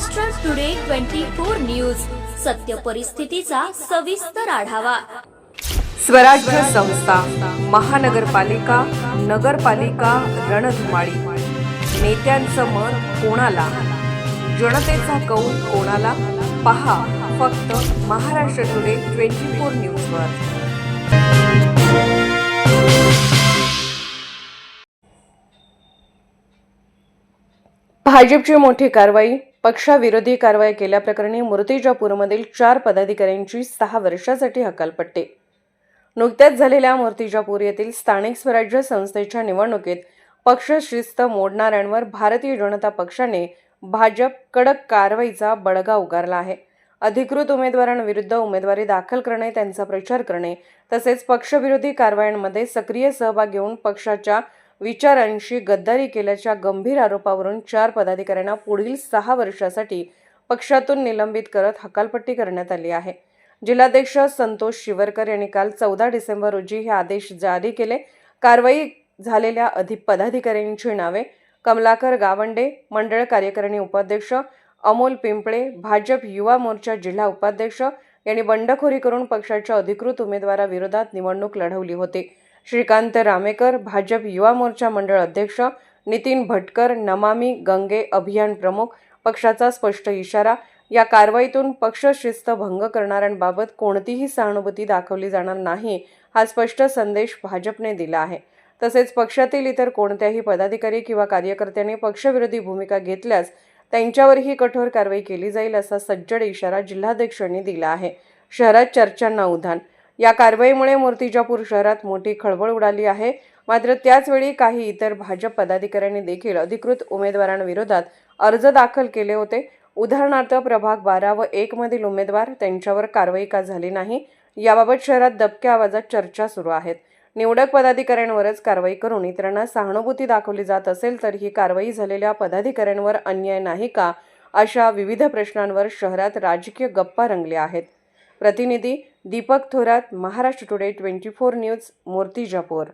Maharashtra today 24 news, सत्य परिस्थितीचा सविस्तर आढावा। स्वराज्य संस्था, महानगरपालिका, नगरपालिका रणधुमाळी। नेत्यांचं मत कोणाला, जनतेचा कौल कोणाला? पहा फक्त महाराष्ट्र टुडे 24 न्यूजवर। भाजपची मोठी कारवाई। पक्षाविरोधी कारवाई केल्याप्रकरणी मूर्तिजापूरमधील 4 पदाधिकाऱ्यांची 6 वर्षासाठी हकालपट्टी। नुकत्याच झालेल्या मूर्तिजापूर येथील स्थानिक स्वराज्य संस्थेच्या निवडणुकीत पक्षशिस्त मोडणाऱ्यांवर भारतीय जनता पक्षाने भाजप कडक कारवाईचा बडगा उगारला आहे। अधिकृत उमेदवारांविरुद्ध उमेदवारी दाखल करणे, त्यांचा प्रचार करणे तसेच पक्षविरोधी कारवायांमध्ये सक्रिय सहभाग घेऊन पक्षाच्या विचारांशी गद्दारी केल्याच्या गंभीर आरोपावरून 4 पदाधिकाऱ्यांना पुढील 6 वर्षासाठी पक्षातून निलंबित करत हकालपट्टी करण्यात आली आहे। जिल्हाध्यक्ष संतोष शिवरकर यांनी काल 14 डिसेंबर रोजी हे आदेश जारी केले। कारवाई झालेल्या पदाधिकाऱ्यांची नावे: कमलाकर गावंडे, मंडळ कार्यकारिणी उपाध्यक्ष; अमोल पिंपळे, भाजप युवा मोर्चा जिल्हा उपाध्यक्ष यांनी बंडखोरी करून पक्षाच्या अधिकृत उमेदवाराविरोधात निवडणूक लढवली होती; श्रीकांत रामेकर, भाजप युवा मोर्चा मंडळ अध्यक्ष; नितीन भटकर, नमामि गंगे अभियान प्रमुख। पक्षाचा स्पष्ट इशारा: या कारवाईतून पक्षशिस्त भंग करणाऱ्यांबाबत कोणतीही सहानुभूती दाखवली जाणार नाही, हा स्पष्ट संदेश भाजपने दिला आहे। तसेच पक्षातील इतर कोणत्याही पदाधिकारी किंवा कार्यकर्त्यांनी पक्षविरोधी भूमिका घेतल्यास त्यांच्यावरही कठोर कारवाई केली जाईल, असा सज्जड इशारा जिल्हाध्यक्षांनी दिला आहे। शहरात चर्चांना उधाण। या कारवाईमुळे मूर्तिजापूर शहरात मोठी खळबळ उडाली आहे। मात्र त्याचवेळी काही इतर भाजप पदाधिकाऱ्यांनी देखील अधिकृत उमेदवारांविरोधात अर्ज दाखल केले होते। उदाहरणार्थ प्रभाग 12 व 1 मधील उमेदवार, त्यांच्यावर कारवाई का झाली नाही, याबाबत शहरात दबक्या आवाजात चर्चा सुरू आहेत। निवडक पदाधिकाऱ्यांवरच कारवाई करून इतरांना सहानुभूती दाखवली जात असेल तर ही कारवाई झालेल्या पदाधिकाऱ्यांवर अन्याय नाही का, अशा विविध प्रश्नांवर शहरात राजकीय गप्पा रंगल्या आहेत। प्रतिनिधी दीपक थोरात, महाराष्ट्र टुडे 24 न्यूज, मूर्तिजापूर।